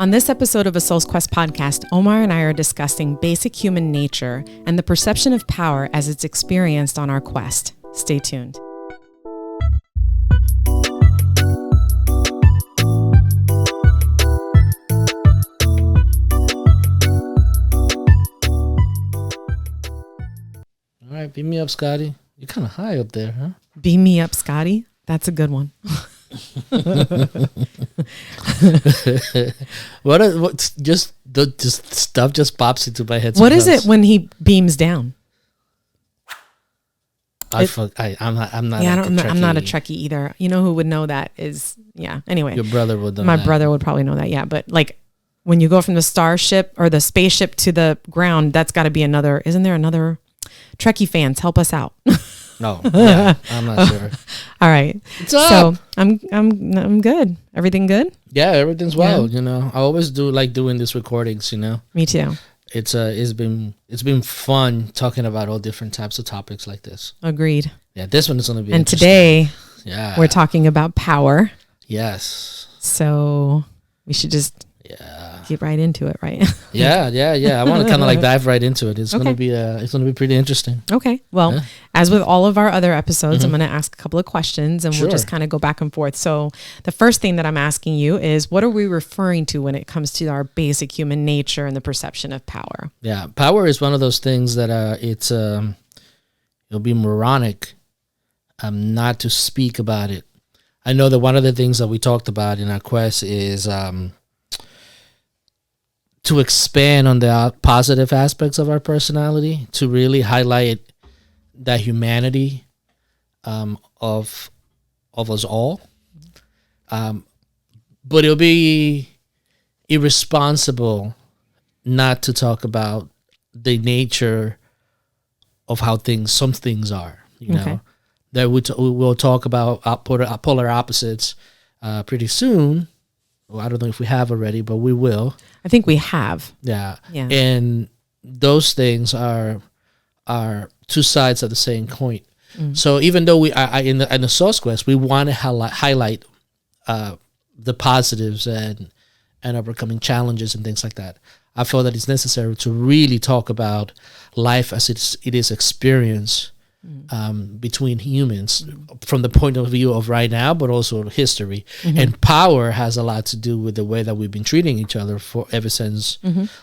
On this episode of A Soul's Quest podcast, Omar and I are discussing basic human nature and the perception of power as it's experienced on our quest. Stay tuned. All right, beam me up, Scotty. You're kind of high up there, huh? Beam me up, Scotty. That's a good one. What just stuff just pops into my head. What is it when he beams down? I'm not. I'm not a Trekkie either. You know who would know that is anyway. Your brother would know. My brother would probably know that. Yeah, but like when you go from the starship or the spaceship to the ground, that's got to be another. Isn't there another? Trekkie fans, help us out. No, yeah, I'm not sure. All right. What's up? So I'm good. Everything good? Yeah, everything's well. You know, I always do like doing these recordings. You know, me too. It's been fun talking about all different types of topics like this. Agreed. Yeah, this one is going to be. And today, we're talking about power. Yes. So we should just get right into it, right? Yeah. I want to kind of like dive right into it. It's gonna be pretty interesting. Okay. Well, as with all of our other episodes, I'm gonna ask a couple of questions and we'll just kind of go back and forth. So the first thing that I'm asking you is, what are we referring to when it comes to our basic human nature and the perception of power? Yeah, power is one of those things that it'll be moronic not to speak about it. I know that one of the things that we talked about in our quest is to expand on the positive aspects of our personality, to really highlight that humanity of us all. But it'll be irresponsible not to talk about the nature of how some things are. You know, that we will talk about polar opposites pretty soon. Well, I don't know if we have already, but we will. I think we have. Yeah. And those things are two sides of the same coin. So even though we are in the Soul's Quest, we want to highlight the positives and overcoming challenges and things like that. I feel that it's necessary to really talk about life as it is experienced between humans from the point of view of right now, but also history. And power has a lot to do with the way that we've been treating each other ever since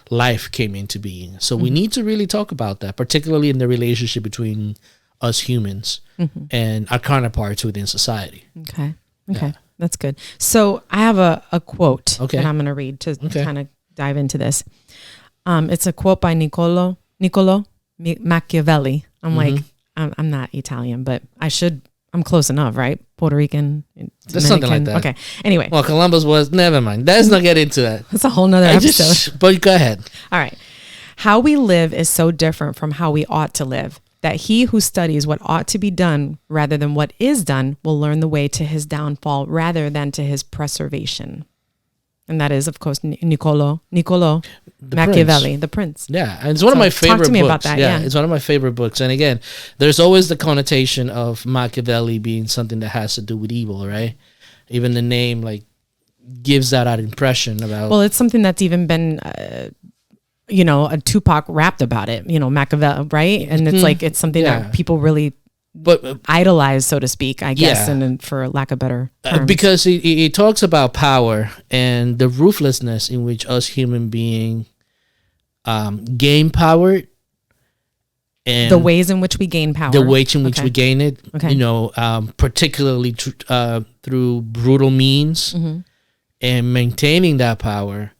life came into being. So we need to really talk about that, particularly in the relationship between us humans and our counterparts within society. Okay. Yeah. That's good. So I have a quote that I'm going to read to kind of dive into this. It's a quote by Niccolo Machiavelli. I'm not Italian, but I'm close enough, right? Puerto Rican. Just something like that. Okay. Anyway. Well, Columbus was, never mind. Let's not get into that. That's a whole nother episode. But go ahead. All right. How we live is so different from how we ought to live, that he who studies what ought to be done rather than what is done will learn the way to his downfall rather than to his preservation. And that is, of course, Niccolo Machiavelli, the Prince. Yeah, and it's one of my favorite books. Talk to me about that. Yeah, it's one of my favorite books. And again, there's always the connotation of Machiavelli being something that has to do with evil, right? Even the name gives that impression about. Well, it's something that's even been, a Tupac rapped about it. Machiavelli, right? And it's something that people really. But idolize, so to speak, I guess, and for lack of better terms. Because he talks about power and the ruthlessness in which us human beings gain power, and the ways in which we gain power, the ways in which we gain it. Particularly through brutal means, and maintaining that power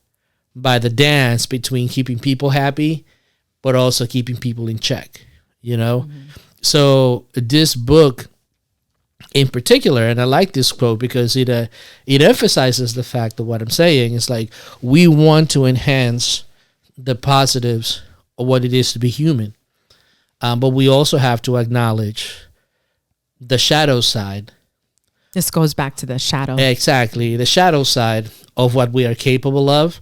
by the dance between keeping people happy, but also keeping people in check. So this book in particular, and I like this quote because it emphasizes the fact of what I'm saying. It's like we want to enhance the positives of what it is to be human, but we also have to acknowledge the shadow side. This goes back to the shadow. Exactly, the shadow side of what we are capable of.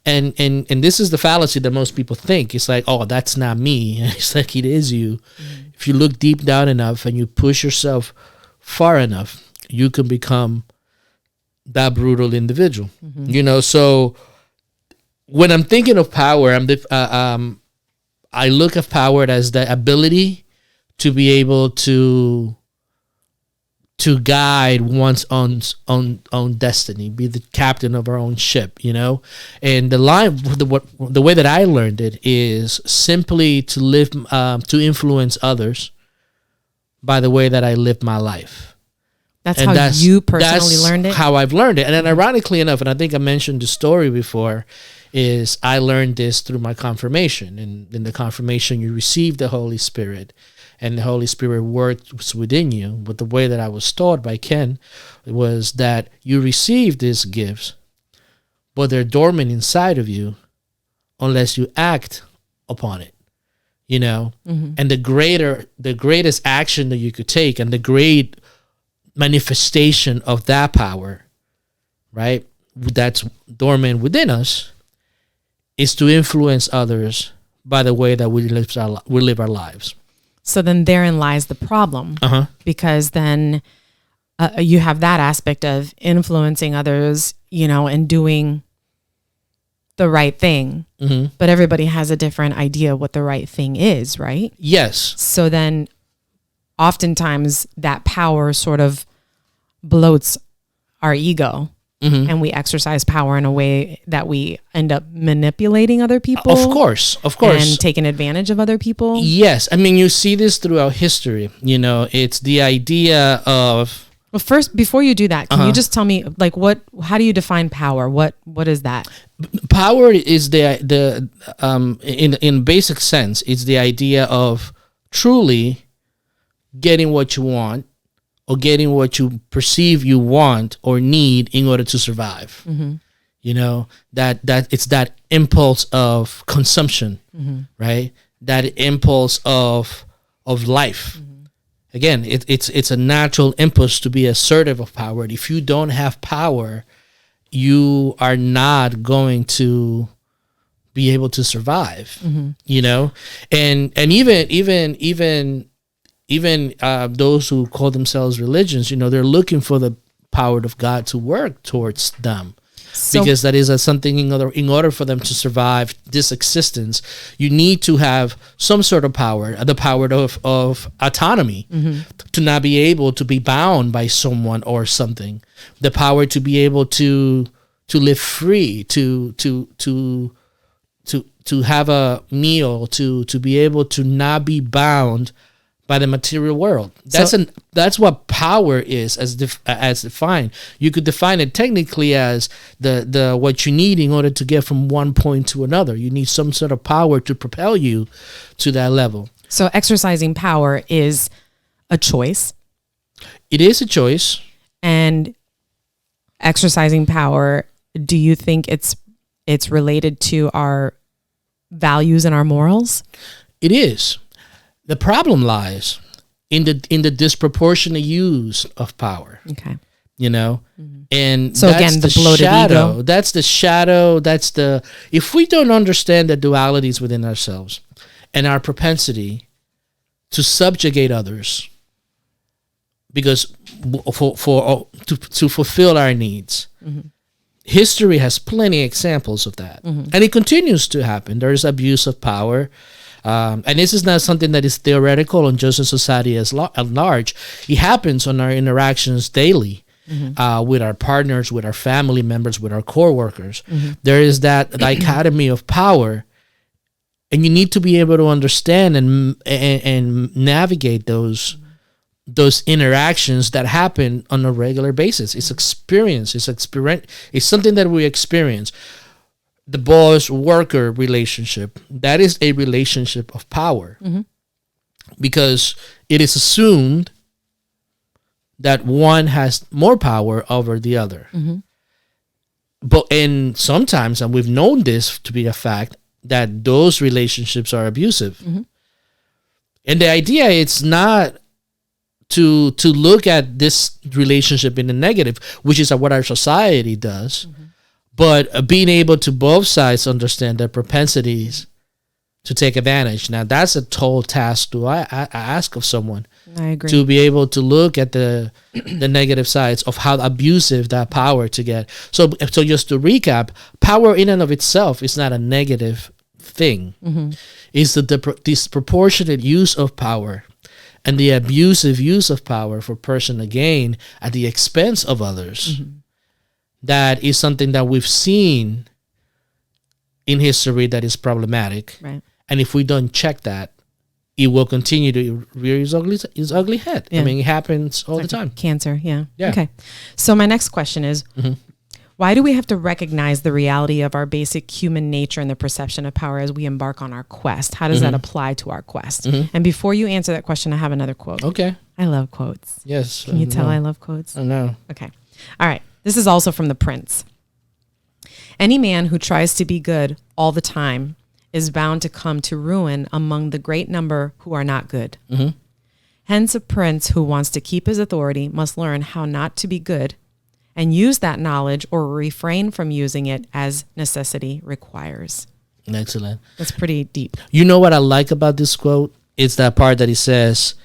And this is the fallacy that most people think. It's like, oh, that's not me. It's like, it is you. If you look deep down enough and you push yourself far enough, you can become that brutal individual. So when I'm thinking of power, I look at power as the ability to be able to guide one's own destiny, be the captain of our own ship, you know. And the way that I learned it is simply to live, to influence others by the way that I live my life. That's how you personally learned it? How I've learned it. And then ironically enough, and I think I mentioned the story before, is I learned this through my confirmation. And in the confirmation, you receive the Holy Spirit, and the Holy Spirit works within you. But the way that I was taught by Ken was that you receive these gifts, but they're dormant inside of you unless you act upon it, you know. Mm-hmm. And the greatest action that you could take, and the great manifestation of that power, right, that's dormant within us, is to influence others by the way that we live our lives. So then therein lies the problem, because then you have that aspect of influencing others, you know, and doing the right thing. Mm-hmm. But everybody has a different idea what the right thing is, right? Yes. So then oftentimes that power sort of bloats our ego. Mm-hmm. And we exercise power in a way that we end up manipulating other people. Of course. And taking advantage of other people. Yes. I mean, you see this throughout history. You know, it's the idea of... Well, first, before you do that, can you just tell me, like, how do you define power? What is that? Power is in basic sense, it's the idea of truly getting what you want, or getting what you perceive you want or need in order to survive. Mm-hmm. You know, that it's that impulse of consumption, right? That impulse of life. Mm-hmm. Again, it's a natural impulse to be assertive of power. If you don't have power, you are not going to be able to survive. Mm-hmm. You know, and even those who call themselves religions, you know, they're looking for the power of God to work towards them, because that is something in order for them to survive this existence, you need to have some sort of power, the power of autonomy, to not be able to be bound by someone or something, the power to be able to live free, to have a meal, to be able to not be bound by the material world. That's what power is as defined. You could define it technically as the what you need in order to get from one point to another. You need some sort of power to propel you to that level. So exercising power is a choice. It is a choice. And exercising power, do you think it's related to our values and our morals? It is. The problem lies in the disproportionate use of power. Okay. You know? Mm-hmm. And so that's again, the bloated shadow. ego. That's the shadow. If we don't understand the dualities within ourselves and our propensity to subjugate others because to fulfill our needs, history has plenty of examples of that. Mm-hmm. And it continues to happen. There is abuse of power. And this is not something that is theoretical on just a society at large. It happens on our interactions daily with our partners, with our family members, with our coworkers. Mm-hmm. There is that dichotomy of power, and you need to be able to understand and navigate those interactions that happen on a regular basis. It's experience. It's something that we experience. The boss-worker relationship, that is a relationship of power, because it is assumed that one has more power over the other. And sometimes, and we've known this to be a fact, that those relationships are abusive. And the idea is not to look at this relationship in the negative, which is what our society does. But being able to both sides understand their propensities to take advantage. Now, that's a tall task to I ask of someone. I agree. To be able to look at the negative sides of how abusive that power to get. So just to recap, power in and of itself is not a negative thing. It's the disproportionate use of power and the abusive use of power for personal gain at the expense of others. That is something that we've seen in history that is problematic. Right. And if we don't check that, it will continue to rear its ugly head. Yeah. I mean, it happens all the time. Cancer, yeah. Yeah. Okay. So my next question is, why do we have to recognize the reality of our basic human nature and the perception of power as we embark on our quest? How does that apply to our quest? And before you answer that question, I have another quote. Okay. I love quotes. Yes. Can you tell I love quotes? I know. Okay. All right. This is also from The Prince. Any man who tries to be good all the time is bound to come to ruin among the great number who are not good. Hence, a prince who wants to keep his authority must learn how not to be good and use that knowledge or refrain from using it as necessity requires. Excellent. That's pretty deep. You know what I like about this quote? It's that part that he says,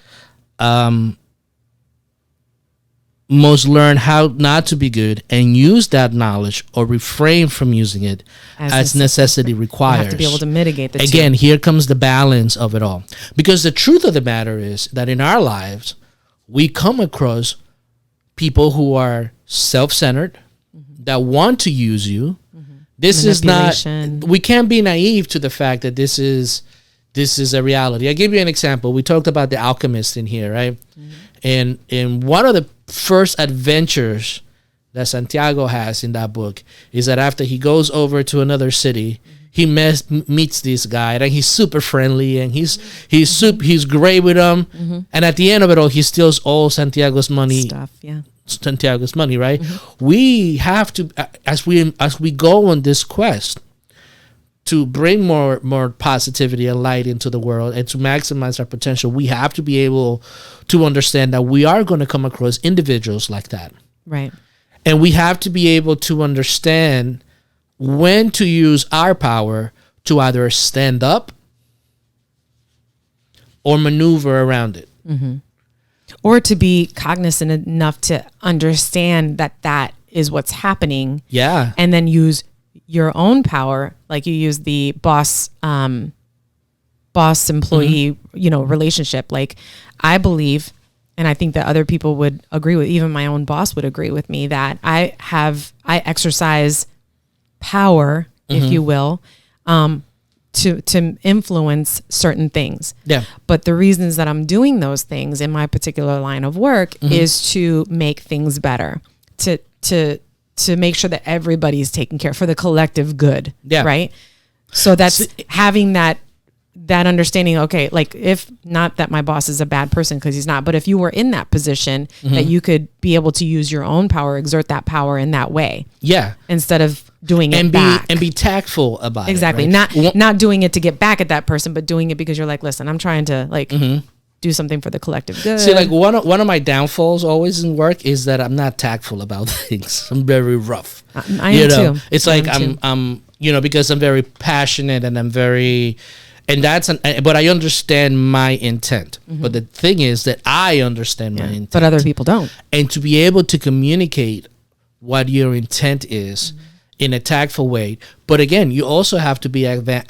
most learn how not to be good and use that knowledge or refrain from using it as necessity requires. You have to be able to mitigate the Again, here comes the balance of it all. Because the truth of the matter is that in our lives, we come across people who are self-centered, that want to use you. This is not, we can't be naive to the fact that this is a reality. I'll give you an example. We talked about the alchemist in here, right? And one of the first adventures that Santiago has in that book is that after he goes over to another city, he meets this guy, and he's super friendly, and he's great with him. And at the end of it all, he steals all Santiago's money. stuff, yeah. Santiago's money, right? We have to, as we go on this quest to bring more positivity and light into the world and to maximize our potential, we have to be able to understand that we are going to come across individuals like that. Right. And we have to be able to understand when to use our power to either stand up or maneuver around it. Or to be cognizant enough to understand that that is what's happening. Yeah. And then use your own power, like you use the boss employee, relationship. Like, I believe, and I think that other people would agree with, even my own boss would agree with me, that I exercise power, if you will, to influence certain things. Yeah. But the reasons that I'm doing those things in my particular line of work is to make things better, to make sure that everybody's taken care of for the collective good. Yeah. Right. So that's having that understanding. Okay. Like, if not that my boss is a bad person, because he's not, but if you were in that position, that you could be able to use your own power, exert that power in that way. Yeah. Instead of doing it back. And be tactful about exactly. it. Right? Not doing it to get back at that person, but doing it because you're like, listen, I'm trying to do something for the collective good. See, like one of my downfalls always in work is that I'm not tactful about things. I'm very rough. I am too. It's like I'm because I'm very passionate and I'm very, and but I understand my intent. But the thing is that I understand my intent, but other people don't. And to be able to communicate what your intent is in a tactful way. But again, you also have to be aware.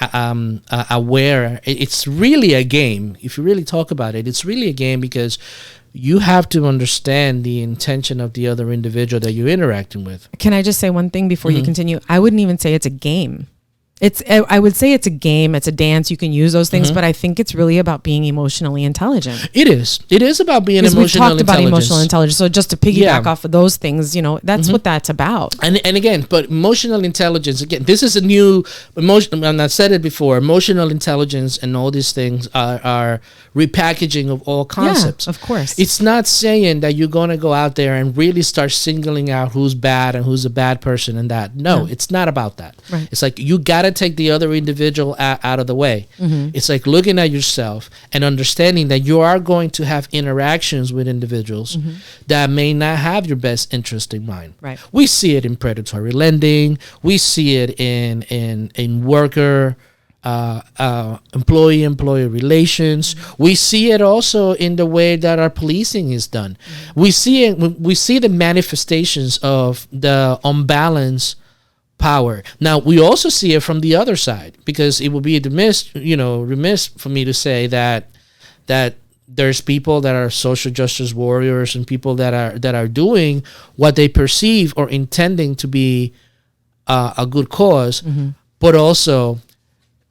It's really a game. If you really talk about it, it's really a game, because you have to understand the intention of the other individual that you're interacting with. Can I just say one thing before you continue? I wouldn't even say it's a game. I would say it's a game, it's a dance, you can use those things, but I think it's really about being emotionally intelligent. It is about being emotional intelligence. We've talked about emotional intelligence. So just to piggyback off of those things, that's what that's about. And again, but emotional intelligence, again, this is a new emotion, and I said it before, emotional intelligence and all these things are repackaging of all concepts. Yeah, of course. It's not saying that you're going to go out there and really start singling out who's bad and who's a bad person and that. No, it's not about that. Right. It's like, you got to take the other individual out of the way. It's like looking at yourself and understanding that you are going to have interactions with individuals that may not have your best interest in mind. Right. We see it in predatory lending. We see it in worker employee relations. We see it also in the way that our policing is done. We see the manifestations of the unbalanced power. Now we also see it from the other side, because it would be remiss for me to say that there's people that are social justice warriors and people that are doing what they perceive or intending to be a good cause, but also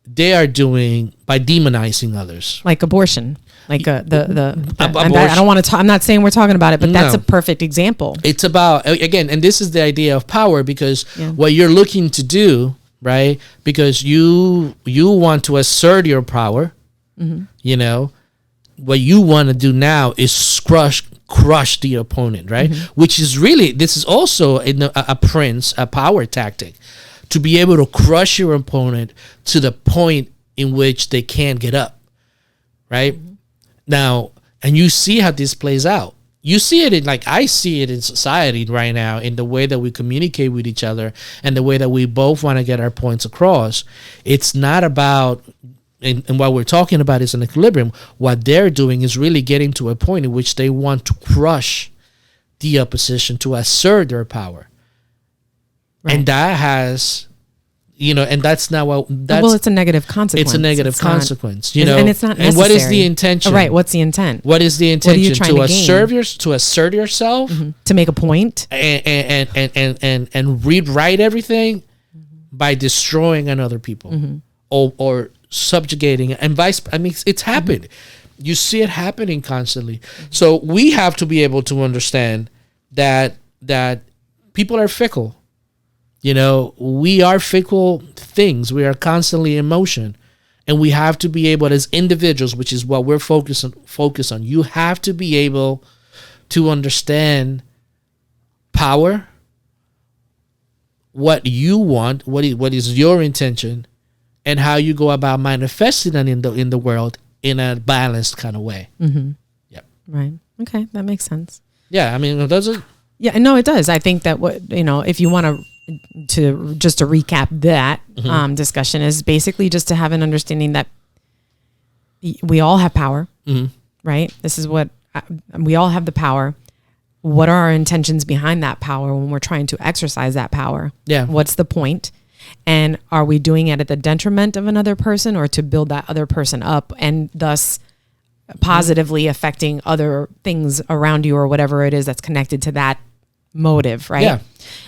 they are doing by demonizing others, like abortion, like abortion. I don't want to. I'm not saying we're talking about it, but that's a perfect example. It's about, again, and this is the idea of power, because what you're looking to do, right? Because you want to assert your power. You know, what you want to do now is crush the opponent, right? Which is really, this is also a power tactic, to be able to crush your opponent to the point in which they can't get up, right? Now, and you see how this plays out. You see it I see it in society right now, in the way that we communicate with each other and the way that we both want to get our points across. It's not about, and what we're talking about is an equilibrium. What they're doing is really getting to a point in which they want to crush the opposition to assert their power. Right. And that has, and that's not what. It's a negative consequence. It's a negative consequence, and it's not necessary. And what is the intention? Right. What's the intent? What is the intention? What are you trying to assert yourself, to make a point, and rewrite everything by destroying another people, or subjugating, and it's happened. You see it happening constantly. So we have to be able to understand that people are fickle. We are fickle things. We are constantly in motion, and we have to be able, as individuals, which is what we're focused on. You have to be able to understand power, what you want, what is your intention, and how you go about manifesting it in the world in a balanced kind of way. Yeah. Right. Okay, that makes sense. Yeah, does it? Yeah, no, it does. I think that if you want to recap that discussion, is basically just to have an understanding that we all have power, right? This is what we all have the power. What are our intentions behind that power when we're trying to exercise that power? Yeah. What's the point? And are we doing it at the detriment of another person, or to build that other person up, and thus positively affecting other things around you, or whatever it is that's connected to that motive, right? Yeah.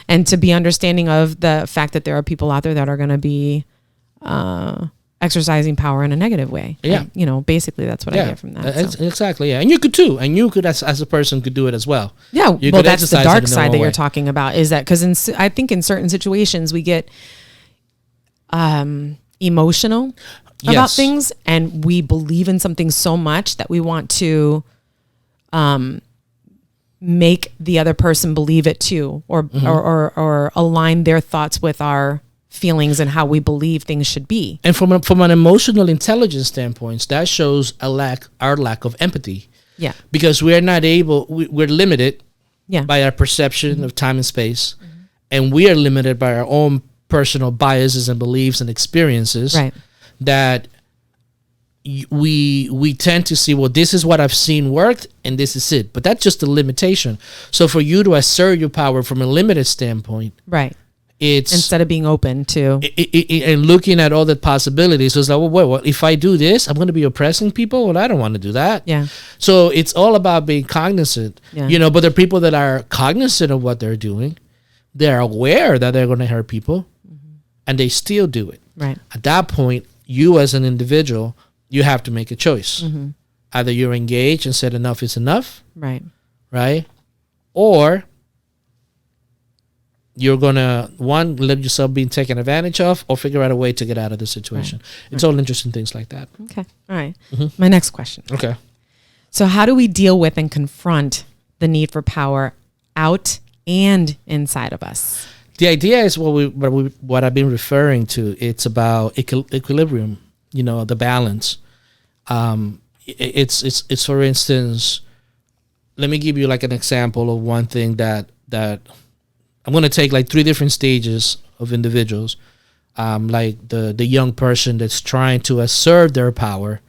And to be understanding of the fact that there are people out there that are going to be exercising power in a negative way. Yeah. And, basically that's what I get from that. Exactly. Yeah. And you could too. And you could, as a person, could do it as well. Yeah. You well, that's the dark side that you're talking about, is that because I think in certain situations we get emotional about things, and we believe in something so much that we want to make the other person believe it too, or align their thoughts with our feelings and how we believe things should be. And from an emotional intelligence standpoint, that shows our lack of empathy. Yeah. Because we're not we're limited by our perception of time and space, and we are limited by our own personal biases and beliefs and experiences. Right. That we tend to see, well, this is what I've seen worked, and this is it. But that's just a limitation. So for you to assert your power from a limited standpoint, right, it's instead of being open to and looking at all the possibilities. So it's like, well, if I do this, I'm going to be oppressing people. Well, I don't want to do that. Yeah. So it's all about being cognizant. Yeah. But there are people that are cognizant of what they're doing. They're aware that they're going to hurt people, and they still do it. Right. At that point, you as an individual, you have to make a choice. Either you're engaged and said enough is enough. Right. Right. Or you're going to, let yourself being taken advantage of, or figure out a way to get out of the situation. Right. It's all interesting things like that. Okay. All right. My next question. Okay. So how do we deal with and confront the need for power out and inside of us? The idea is what I've been referring to. It's about equilibrium, the balance. It's for instance, let me give you like an example of one thing that I'm going to take like 3 different stages of individuals. like the young person that's trying to assert their power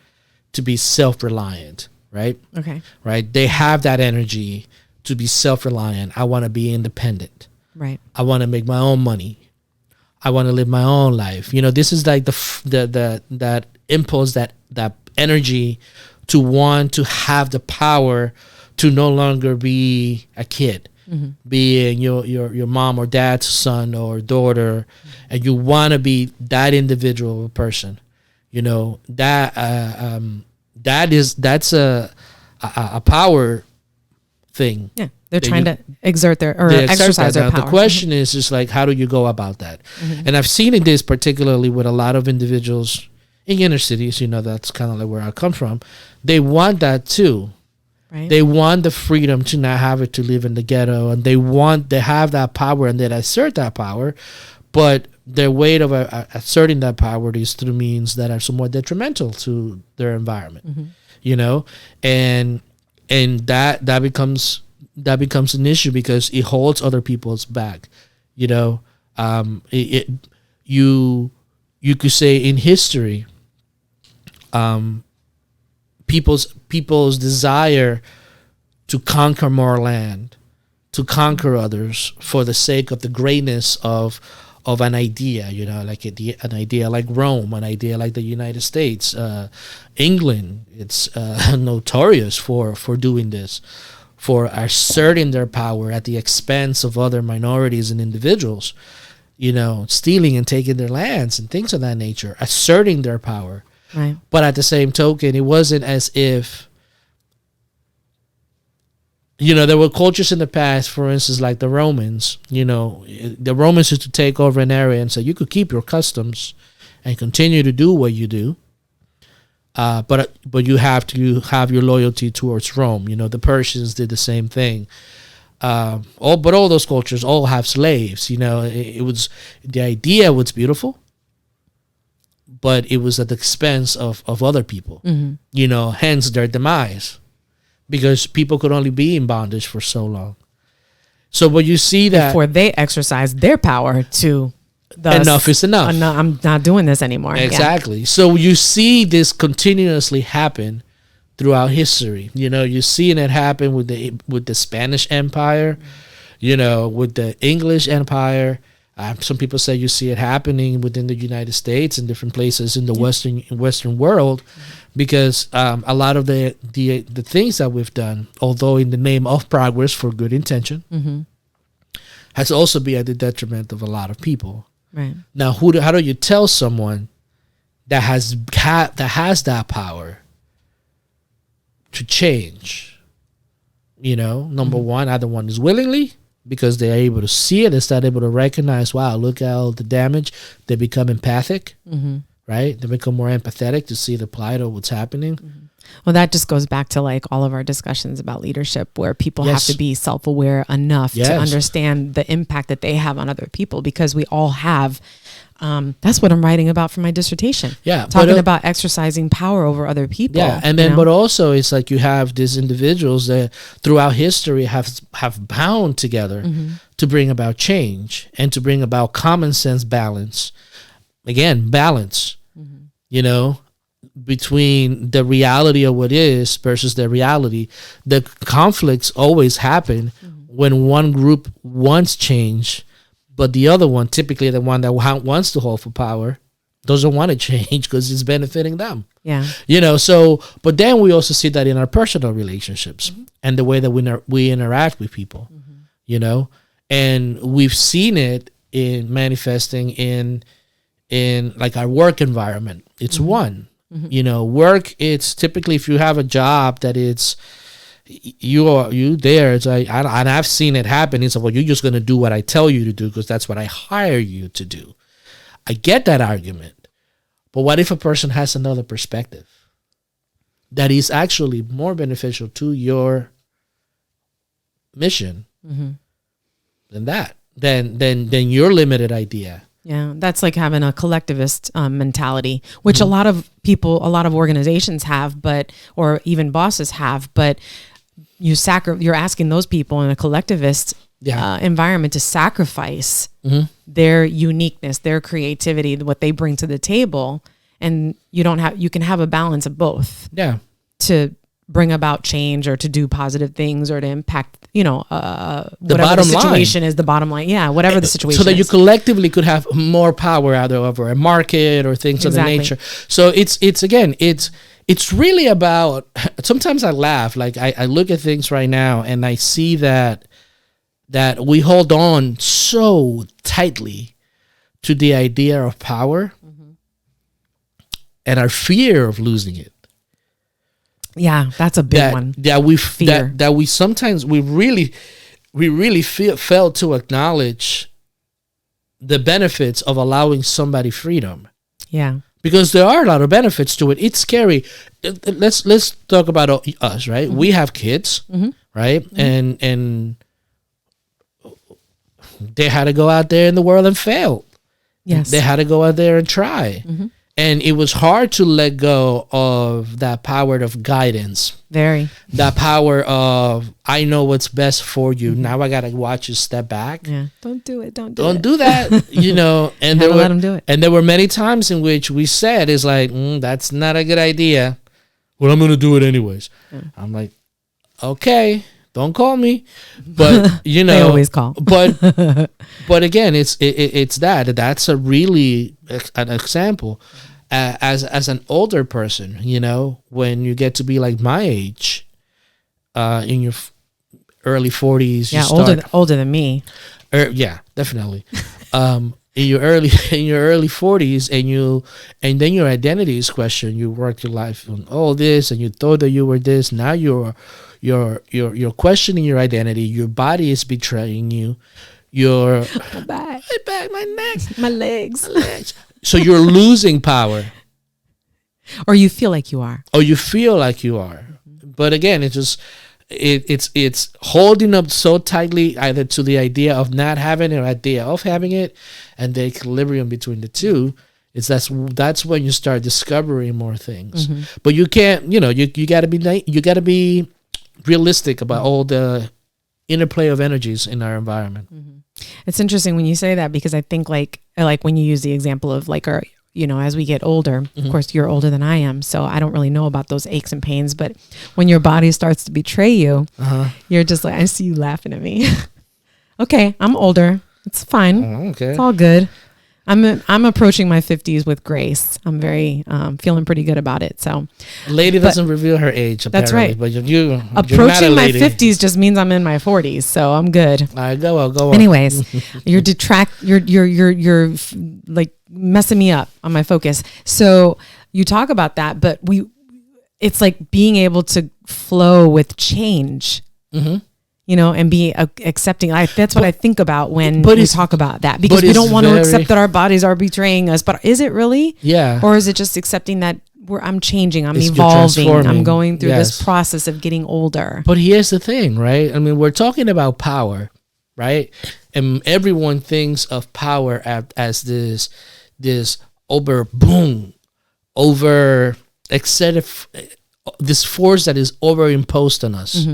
to be self-reliant, right? Okay. Right. They have that energy to be self-reliant. I want to be independent. Right. I want to make my own money. I want to live my own life. This is like that impulse, that energy to want to have the power to no longer be a kid, being your mom or dad's son or daughter, and you want to be that individual person. That's a power thing. Yeah, they're trying to exert their or exercise their power. The question is just like, how do you go about that? And I've seen this particularly with a lot of individuals in inner cities. That's kind of like where I come from. They want that too. Right. They want the freedom to not have it to live in the ghetto, and they have that power and they assert that power, but their way of asserting that power is through means that are somewhat detrimental to their environment. And that becomes an issue because it holds other people's back. You could say in history, people's desire to conquer more land, to conquer others for the sake of the greatness of an idea, like an idea like Rome, an idea like the United States, England. It's notorious for doing this, for asserting their power at the expense of other minorities and individuals, stealing and taking their lands and things of that nature, asserting their power. Right. But at the same token, it wasn't as if, there were cultures in the past, for instance, like the Romans. The Romans used to take over an area and say, you could keep your customs and continue to do what you do, but you have to have your loyalty towards Rome. The Persians did the same thing. All those cultures all have slaves. It was, the idea was beautiful, but it was at the expense of other people. Hence their demise. Because people could only be in bondage for so long. So when you see that, before they exercise their power to enough is enough. I'm not doing this anymore. Exactly. Yeah. So you see this continuously happen throughout history. You're seeing it happen with the Spanish Empire, with the English Empire. Some people say you see it happening within the United States and different places in the Western world, because a lot of the things that we've done, although in the name of progress for good intention, has also been at the detriment of a lot of people. Right. Now, how do you tell someone that has that power to change? Number one, either one is willingly, because they're able to see it and start able to recognize, wow, look at all the damage. They become empathic, right? They become more empathetic to see the plight of what's happening. Well, that just goes back to like all of our discussions about leadership, where people have to be self-aware enough to understand the impact that they have on other people, because we all have. That's what I'm writing about for my dissertation. Yeah, talking about exercising power over other people. Yeah, and then but also it's like you have these individuals that throughout history have bound together to bring about change and to bring about common sense balance. Again, balance. Between the reality of what is versus the reality. The conflicts always happen when one group wants change, but the other one, typically the one that wants to hold for power, doesn't want to change because it's benefiting them. Yeah. So, but then we also see that in our personal relationships and the way that we interact with people, and we've seen it in manifesting in like our work environment. It's one. Work, it's typically, if you have a job that it's you there, it's like, and I've seen it happen. It's like, well, you're just going to do what I tell you to do because that's what I hire you to do. I get that argument, but what if a person has another perspective that is actually more beneficial to your mission than that, than your limited idea? Yeah, that's like having a collectivist mentality, which a lot of people, a lot of organizations have, or even bosses have. But you're asking those people in a collectivist environment to sacrifice their uniqueness, their creativity, what they bring to the table, and you can have a balance of both. Yeah. To bring about change or to do positive things or to impact, whatever bottom the situation is, the bottom line. Yeah, whatever the situation is. So that you collectively could have more power out over a market or things of the nature. So it's really about, sometimes I laugh, like I look at things right now and I see that we hold on so tightly to the idea of power and our fear of losing it. Yeah, that's a big one. That we sometimes really fail to acknowledge the benefits of allowing somebody freedom. Yeah, because there are a lot of benefits to it. It's scary. Let's talk about us, right? We have kids, right? And they had to go out there in the world and fail. Yes, they had to go out there and try. And it was hard to let go of that power of guidance. Very. That power of, I know what's best for you. Now I got to watch you step back. Yeah. Don't do it. Don't do that. And let them do it. And there were many times in which we said, it's like, that's not a good idea. Well, I'm going to do it anyways. Yeah. I'm like, okay, don't call me. But, they always call. But again, it's that's a really an example. As an older person, when you get to be like my age, in your early 40s, older than me. Yeah, definitely. In your early 40s, and then your identity is questioned. You worked your life on all this, and you thought that you were this. Now you're questioning your identity. Your body is betraying you. My back, my neck, my legs. So you're losing power. Or you feel like you are. But again, it's holding up so tightly either to the idea of not having it or idea of having it, and the equilibrium between the two. That's when you start discovering more things. But you can't, you gotta be realistic about all the interplay of energies in our environment. It's interesting when you say that, because I think like when you use the example of like our, as we get older, of course you're older than I am, so I don't really know about those aches and pains, but when your body starts to betray you, you're just like, I see you laughing at me. Okay, I'm older. It's fine. Okay. It's all good. I'm approaching my 50s with grace. I'm very feeling pretty good about it. So, lady doesn't reveal her age. Apparently, that's right. But you're approaching my 50s just means I'm in my 40s. So I'm good. All right, go on. Anyways, you're like messing me up on my focus. So you talk about that, but it's like being able to flow with change. And be accepting. That's what I think about when we talk about that, because we don't want to accept that our bodies are betraying us. But is it really? Yeah. Or is it just accepting that I'm changing, I'm evolving, I'm going through this process of getting older? But here's the thing, right? I mean, we're talking about power, right? And everyone thinks of power as this over excessive, this force that is overimposed on us.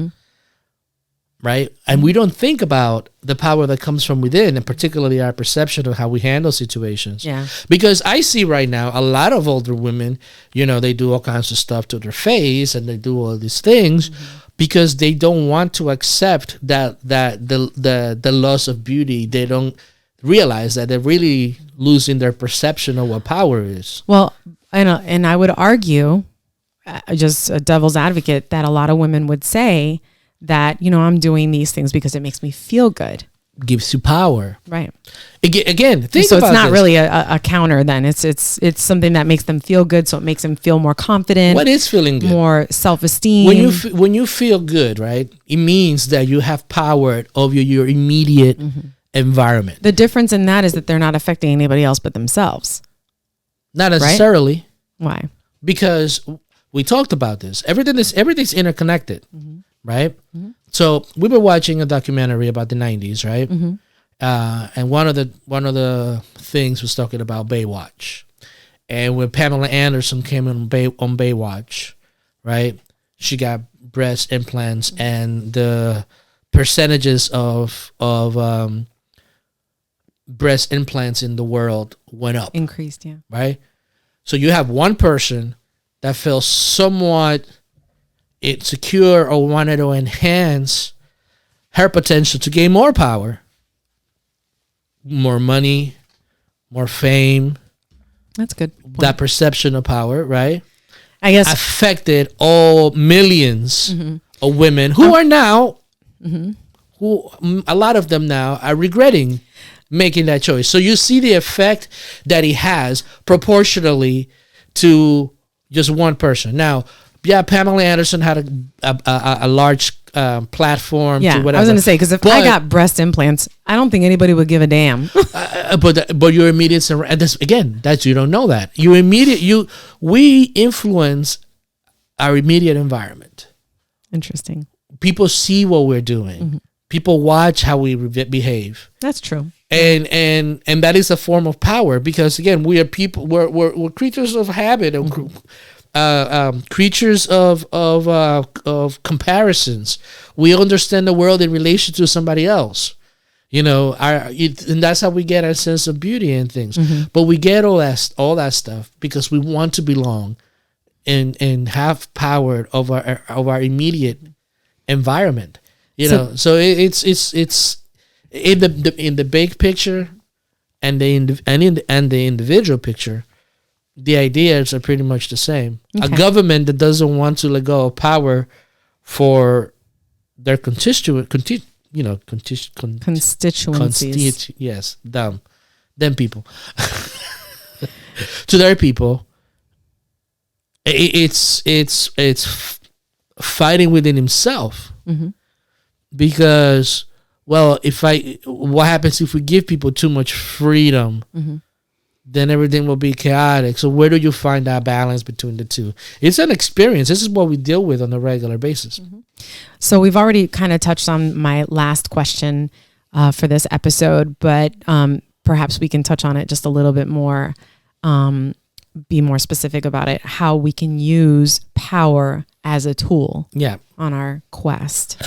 Right? And we don't think about the power that comes from within, and particularly our perception of how we handle situations. Yeah. Because I see right now a lot of older women, they do all kinds of stuff to their face and they do all these things because they don't want to accept that the loss of beauty. They don't realize that they're really losing their perception of what power is. Well, and I would argue, just a devil's advocate, that a lot of women would say that, I'm doing these things because it makes me feel good. Gives you power. Right. Again, think so about it's not this. really a counter then. It's something that makes them feel good, so it makes them feel more confident. What is feeling good? More self-esteem. When you feel good, right, it means that you have power over your immediate environment. The difference in that is that they're not affecting anybody else but themselves. Not necessarily. Right? Why? Because we talked about this. Everything's interconnected. Right? So we were watching a documentary about the 90s, right? And one of the things was talking about Baywatch. And when Pamela Anderson came on Baywatch, right, she got breast implants and the percentages of breast implants in the world went up. Increased, yeah. Right? So you have one person that feels somewhat insecure or wanted to enhance her potential to gain more power, more money, more fame. That's good point. That perception of power, right? I guess affected all millions of women who are now, who a lot of them now are regretting making that choice. So you see the effect that he has proportionally to just one person. Now, yeah, Pamela Anderson had a large platform. Yeah, to whatever. I was going to say, because if I got breast implants, I don't think anybody would give a damn. But your immediate and this again, that's you don't know that we influence our immediate environment. Interesting. People see what we're doing. People watch how we behave. That's true. And that is a form of power, because again, we are people. We're creatures of habit and creatures of comparisons. We understand the world in relation to somebody else. And that's how we get our sense of beauty and things. But we get all that stuff because we want to belong and have power over our immediate environment. So it's in the big picture and in the individual picture, the ideas are pretty much the same. Okay. A government that doesn't want to let go of power for their constituencies. Yes, them people. To their people, it's fighting within himself, because what happens if we give people too much freedom? Then everything will be chaotic. So where do you find that balance between the two? It's an experience. This is what we deal with on a regular basis. So we've already kind of touched on my last question for this episode, but perhaps we can touch on it just a little bit more, be more specific about it, how we can use power as a tool on our quest.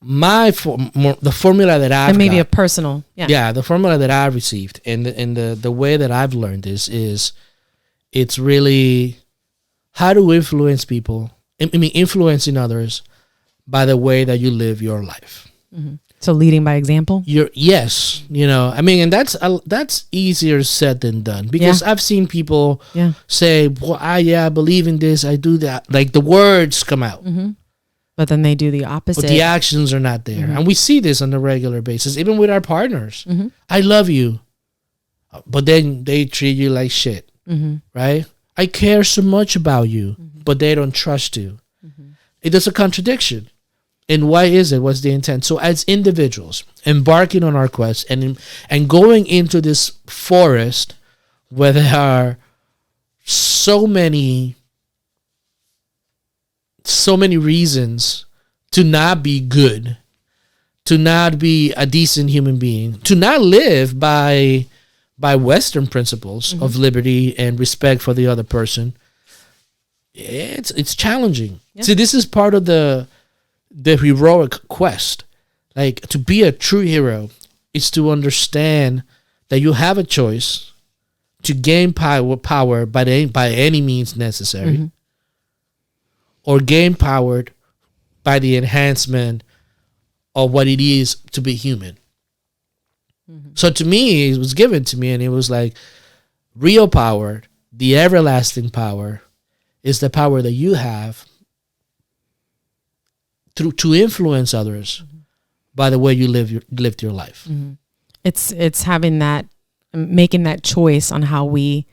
The formula that I've and maybe a personal the formula that I've received and the way that I've learned is it's really how to influence people. Influencing others by the way that you live your life. So leading by example. And that's easier said than done, because I've seen people say, well, I believe in this, I do that, like the words come out. But then they do the opposite. But the actions are not there. And we see this on a regular basis, even with our partners. I love you. But then they treat you like shit. Right? I care so much about you, but they don't trust you. There's a contradiction. And why is it? What's the intent? So as individuals embarking on our quest and going into this forest where there are so many reasons to not be good, to not be a decent human being, to not live by Western principles of liberty and respect for the other person, it's challenging. See, this is part of the heroic quest. Like, to be a true hero is to understand that you have a choice to gain power by any means necessary, or gain power by the enhancement of what it is to be human. So to me, it was given to me, and it was like, real power, the everlasting power, is the power that you have to influence others by the way you lived your life. It's having that, making that choice on how we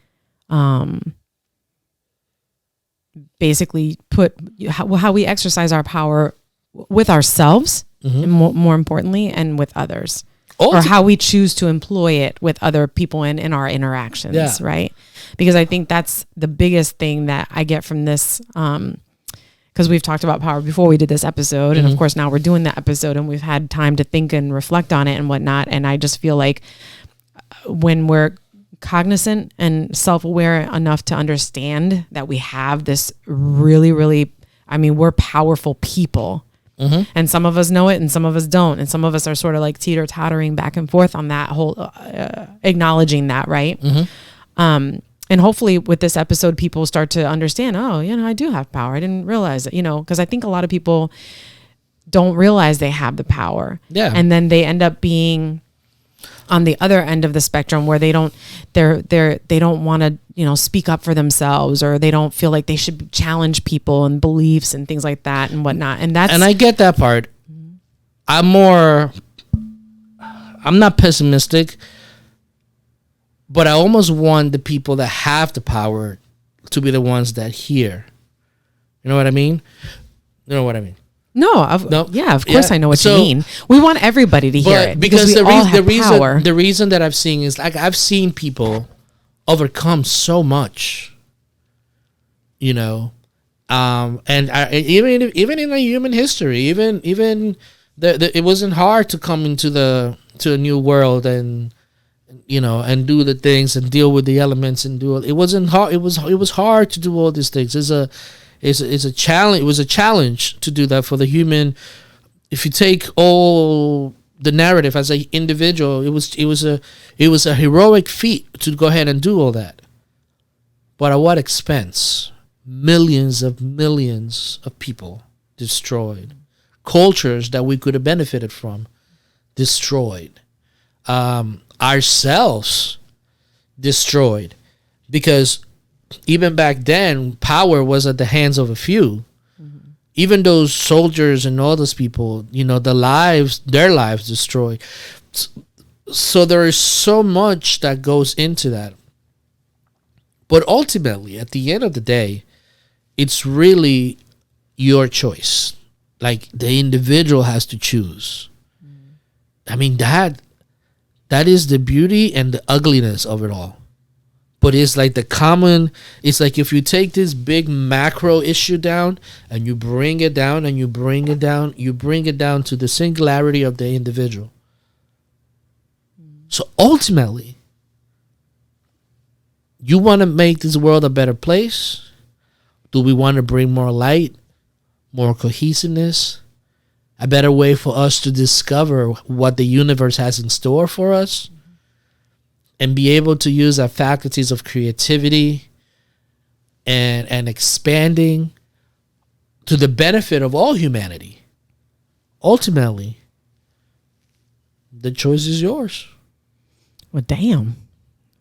basically put how we exercise our power with ourselves, and more importantly, and with others, or how we choose to employ it with other people in our interactions, right? Because I think that's the biggest thing that I get from this, because we've talked about power before we did this episode, and of course now we're doing that episode, and we've had time to think and reflect on it and whatnot, and I just feel like when we're cognizant and self-aware enough to understand that we have this really, really, I mean, we're powerful people. And some of us know it and some of us don't. And some of us are sort of like teeter-tottering back and forth on that whole, acknowledging that, right? And hopefully with this episode, people start to understand, oh, you know, I do have power. I didn't realize it, you know, because I think a lot of people don't realize they have the power. Yeah. And then they end up being on the other end of the spectrum where they don't want to, you know, speak up for themselves, or they don't feel like they should challenge people and beliefs and things like that and whatnot. And I get that part. I'm not pessimistic, but I almost want the people that have the power to be the ones that hear. You know what I mean? No, of course I know what you mean. We want everybody to hear it because the reason that I've seen is, like, I've seen people overcome so much, you know, and even in a human history, even it wasn't hard to come to a new world and, you know, and do the things and deal with the elements and it wasn't hard. It was hard to do all these things. It's a challenge. It was a challenge to do that for the human. If you take all the narrative as an individual, it was a heroic feat to go ahead and do all that. But at what expense? Millions of people destroyed. Cultures that we could have benefited from destroyed. Ourselves destroyed, because even back then, power was at the hands of a few. Even those soldiers and all those people, you know, their lives destroyed. So there is so much that goes into that. But ultimately, at the end of the day, it's really your choice. Like, the individual has to choose. I mean, that is the beauty and the ugliness of it all. But it's like it's like if you take this big macro issue down and you bring it down and you bring it down to the singularity of the individual. So ultimately, you want to make this world a better place? Do we want to bring more light, more cohesiveness, a better way for us to discover what the universe has in store for us? And be able to use our faculties of creativity and expanding to the benefit of all humanity. Ultimately, the choice is yours. Well, damn.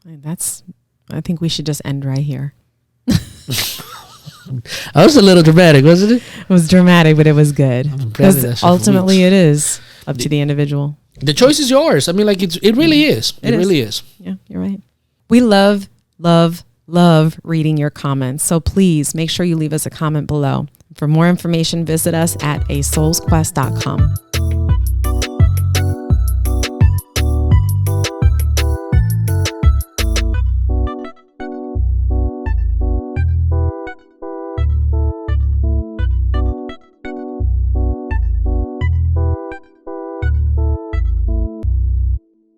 I think we should just end right here. That was a little dramatic, wasn't it? It was dramatic, but it was good. Because ultimately it is up to the individual. The choice is yours. I mean, like, it really is. It really is. Yeah, you're right. We love reading your comments. So please make sure you leave us a comment below. For more information, visit us at asoulsquest.com.